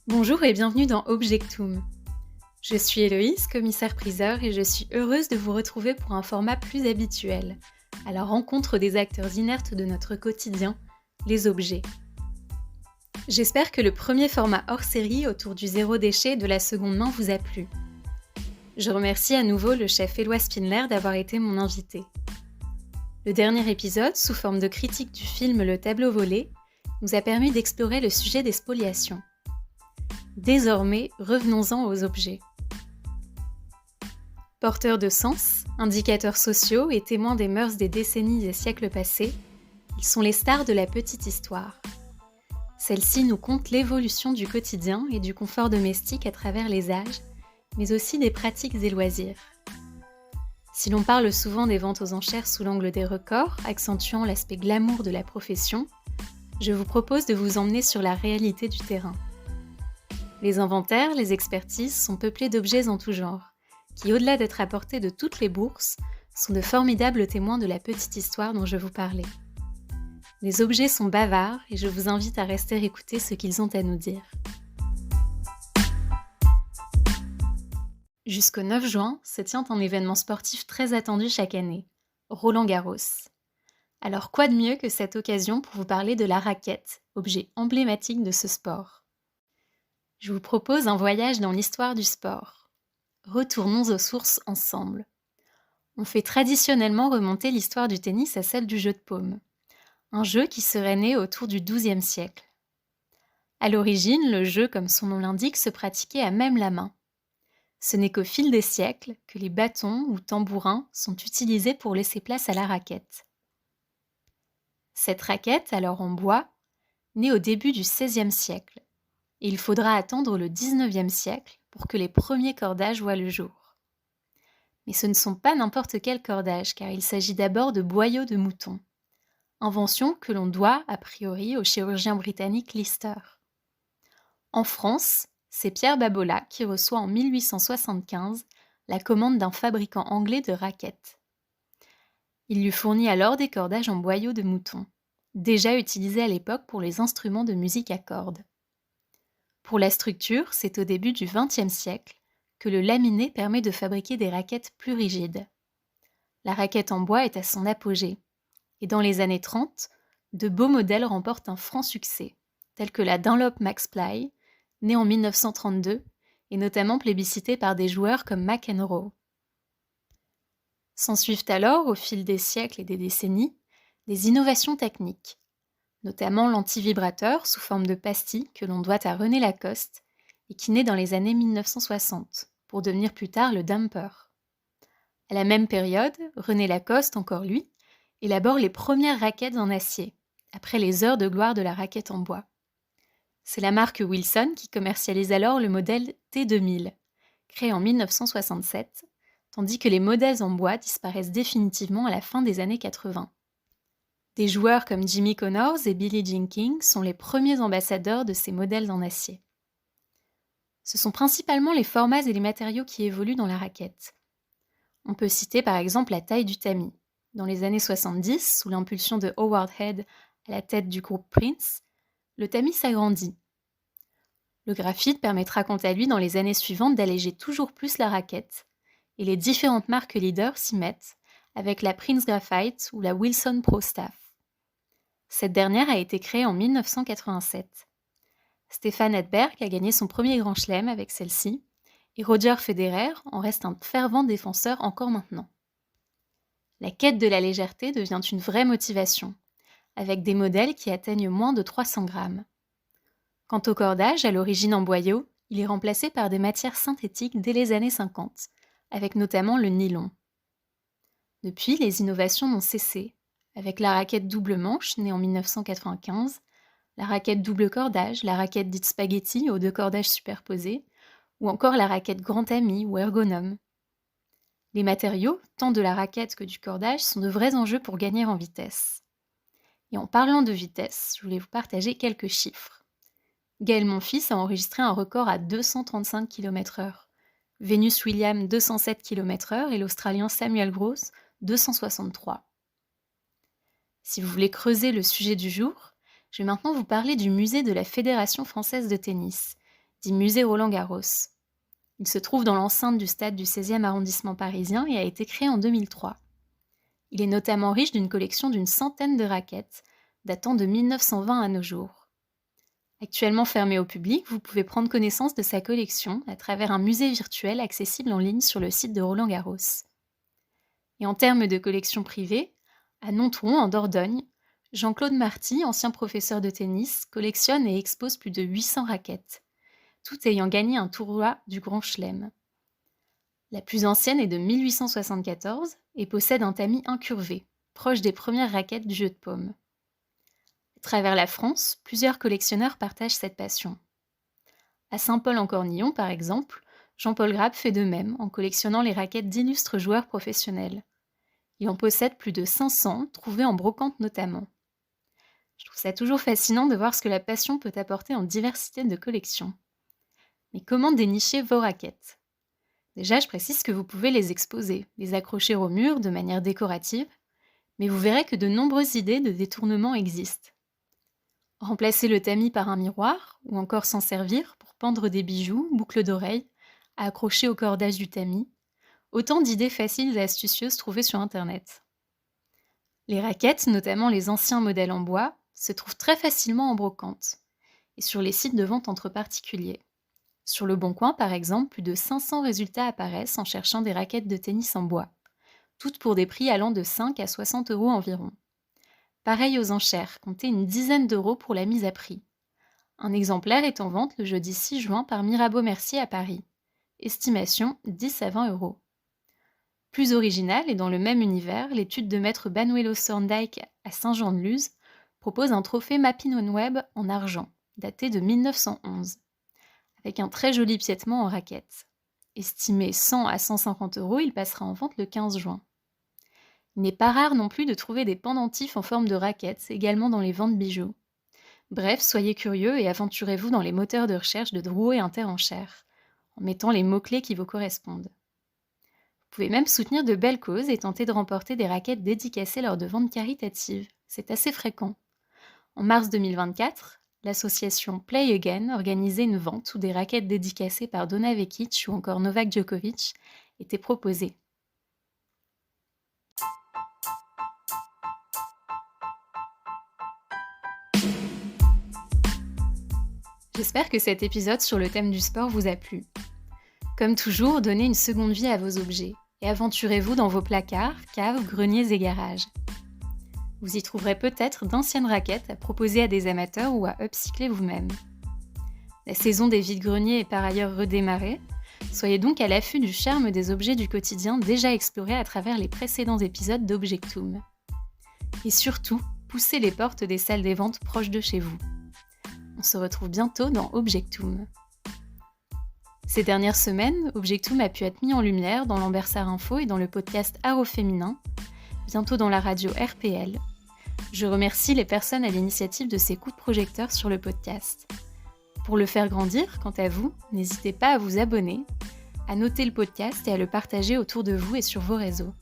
Bonjour et bienvenue dans Objectum. Je suis Héloïse, commissaire-priseur, et je suis heureuse de vous retrouver pour un format plus habituel, à la rencontre des acteurs inertes de notre quotidien, les objets. J'espère que le premier format hors série autour du zéro déchet de la seconde main vous a plu. Je remercie à nouveau le chef Éloi Spindler d'avoir été mon invité. Le dernier épisode, sous forme de critique du film Le tableau volé, nous a permis d'explorer le sujet des spoliations. Désormais, revenons-en aux objets. Porteurs de sens, indicateurs sociaux et témoins des mœurs des décennies et siècles passés, ils sont les stars de la petite histoire. Celle-ci nous conte l'évolution du quotidien et du confort domestique à travers les âges, mais aussi des pratiques et loisirs. Si l'on parle souvent des ventes aux enchères sous l'angle des records, accentuant l'aspect glamour de la profession, je vous propose de vous emmener sur la réalité du terrain. Les inventaires, les expertises sont peuplés d'objets en tout genre, qui, au-delà d'être apportés de toutes les bourses, sont de formidables témoins de la petite histoire dont je vous parlais. Les objets sont bavards et je vous invite à rester écouter ce qu'ils ont à nous dire. Jusqu'au 9 juin se tient un événement sportif très attendu chaque année, Roland-Garros. Alors quoi de mieux que cette occasion pour vous parler de la raquette, objet emblématique de ce sport. Je vous propose un voyage dans l'histoire du sport. Retournons aux sources ensemble. On fait traditionnellement remonter l'histoire du tennis à celle du jeu de paume, un jeu qui serait né autour du XIIe siècle. À l'origine, le jeu, comme son nom l'indique, se pratiquait à même la main. Ce n'est qu'au fil des siècles que les bâtons ou tambourins sont utilisés pour laisser place à la raquette. Cette raquette, alors en bois, naît au début du XVIe siècle. Et il faudra attendre le XIXe siècle pour que les premiers cordages voient le jour. Mais ce ne sont pas n'importe quels cordages, car il s'agit d'abord de boyaux de mouton, invention que l'on doit, a priori, au chirurgien britannique Lister. En France, c'est Pierre Babolat qui reçoit en 1875 la commande d'un fabricant anglais de raquettes. Il lui fournit alors des cordages en boyaux de mouton, déjà utilisés à l'époque pour les instruments de musique à cordes. Pour la structure, c'est au début du XXe siècle que le laminé permet de fabriquer des raquettes plus rigides. La raquette en bois est à son apogée, et dans les années 30, de beaux modèles remportent un franc succès, tels que la Dunlop Maxply, née en 1932, et notamment plébiscitée par des joueurs comme McEnroe. S'ensuivent alors, au fil des siècles et des décennies, des innovations techniques, notamment l'antivibrateur sous forme de pastille que l'on doit à René Lacoste et qui naît dans les années 1960, pour devenir plus tard le damper. À la même période, René Lacoste, encore lui, élabore les premières raquettes en acier, après les heures de gloire de la raquette en bois. C'est la marque Wilson qui commercialise alors le modèle T2000, créé en 1967, tandis que les modèles en bois disparaissent définitivement à la fin des années 80. Des joueurs comme Jimmy Connors et Billie Jean King sont les premiers ambassadeurs de ces modèles en acier. Ce sont principalement les formats et les matériaux qui évoluent dans la raquette. On peut citer par exemple la taille du tamis. Dans les années 70, sous l'impulsion de Howard Head à la tête du groupe Prince, le tamis s'agrandit. Le graphite permettra quant à lui dans les années suivantes d'alléger toujours plus la raquette, et les différentes marques leaders s'y mettent, avec la Prince Graphite ou la Wilson Pro Staff. Cette dernière a été créée en 1987. Stefan Edberg a gagné son premier grand chelem avec celle-ci, et Roger Federer en reste un fervent défenseur encore maintenant. La quête de la légèreté devient une vraie motivation, avec des modèles qui atteignent moins de 300 grammes. Quant au cordage, à l'origine en boyau, il est remplacé par des matières synthétiques dès les années 50, avec notamment le nylon. Depuis, les innovations n'ont cessé, avec la raquette double manche, née en 1995, la raquette double cordage, la raquette dite spaghetti aux deux cordages superposés, ou encore la raquette grand tamis ou ergonome. Les matériaux, tant de la raquette que du cordage, sont de vrais enjeux pour gagner en vitesse. Et en parlant de vitesse, je voulais vous partager quelques chiffres. Gaël Monfils a enregistré un record à 235 km/h, Venus Williams 207 km/h et l'Australien Samuel Gross 263. Si vous voulez creuser le sujet du jour, je vais maintenant vous parler du musée de la Fédération française de tennis, dit musée Roland-Garros. Il se trouve dans l'enceinte du stade du 16e arrondissement parisien et a été créé en 2003. Il est notamment riche d'une collection d'une centaine de raquettes, datant de 1920 à nos jours. Actuellement fermé au public, vous pouvez prendre connaissance de sa collection à travers un musée virtuel accessible en ligne sur le site de Roland-Garros. Et en termes de collection privée, à Nontron, en Dordogne, Jean-Claude Marty, ancien professeur de tennis, collectionne et expose plus de 800 raquettes, toutes ayant gagné un tournoi du Grand Chelem. La plus ancienne est de 1874 et possède un tamis incurvé, proche des premières raquettes du jeu de paume. À travers la France, plusieurs collectionneurs partagent cette passion. À Saint-Paul-en-Cornillon, par exemple, Jean-Paul Grappe fait de même en collectionnant les raquettes d'illustres joueurs professionnels. Il en possède plus de 500, trouvées en brocante notamment. Je trouve ça toujours fascinant de voir ce que la passion peut apporter en diversité de collections. Mais comment dénicher vos raquettes ? Déjà, je précise que vous pouvez les exposer, les accrocher au mur de manière décorative, mais vous verrez que de nombreuses idées de détournement existent. Remplacer le tamis par un miroir, ou encore s'en servir pour pendre des bijoux, boucles d'oreilles, à accrocher au cordage du tamis, autant d'idées faciles et astucieuses trouvées sur Internet. Les raquettes, notamment les anciens modèles en bois, se trouvent très facilement en brocante, et sur les sites de vente entre particuliers. Sur Le Bon Coin, par exemple, plus de 500 résultats apparaissent en cherchant des raquettes de tennis en bois, toutes pour des prix allant de 5 à 60 € environ. Pareil aux enchères, comptez une dizaine d'euros pour la mise à prix. Un exemplaire est en vente le jeudi 6 juin par Mirabeau Mercier à Paris. Estimation 10 à 20 €. Plus original et dans le même univers, l'étude de maître Banuelo Thorndike à Saint-Jean-de-Luz propose un trophée Mappin-on-Web en argent, daté de 1911, avec un très joli piétement en raquette. Estimé 100 à 150 €, il passera en vente le 15 juin. Il n'est pas rare non plus de trouver des pendentifs en forme de raquettes, également dans les ventes bijoux. Bref, soyez curieux et aventurez-vous dans les moteurs de recherche de Drouot et Interenchères, en mettant les mots-clés qui vous correspondent. Vous pouvez même soutenir de belles causes et tenter de remporter des raquettes dédicacées lors de ventes caritatives. C'est assez fréquent. En mars 2024, l'association Play Again organisait une vente où des raquettes dédicacées par Donna Vekic ou encore Novak Djokovic étaient proposées. J'espère que cet épisode sur le thème du sport vous a plu. Comme toujours, donnez une seconde vie à vos objets et aventurez-vous dans vos placards, caves, greniers et garages. Vous y trouverez peut-être d'anciennes raquettes à proposer à des amateurs ou à upcycler vous-même. La saison des vides-greniers est par ailleurs redémarrée, soyez donc à l'affût du charme des objets du quotidien déjà explorés à travers les précédents épisodes d'Objectum. Et surtout, poussez les portes des salles des ventes proches de chez vous. On se retrouve bientôt dans Objectum. Ces dernières semaines, Objectum a pu être mis en lumière dans l'Ambersart Info et dans le podcast Art au féminin, bientôt dans la radio RPL. Je remercie les personnes à l'initiative de ces coups de projecteur sur le podcast. Pour le faire grandir, quant à vous, n'hésitez pas à vous abonner, à noter le podcast et à le partager autour de vous et sur vos réseaux.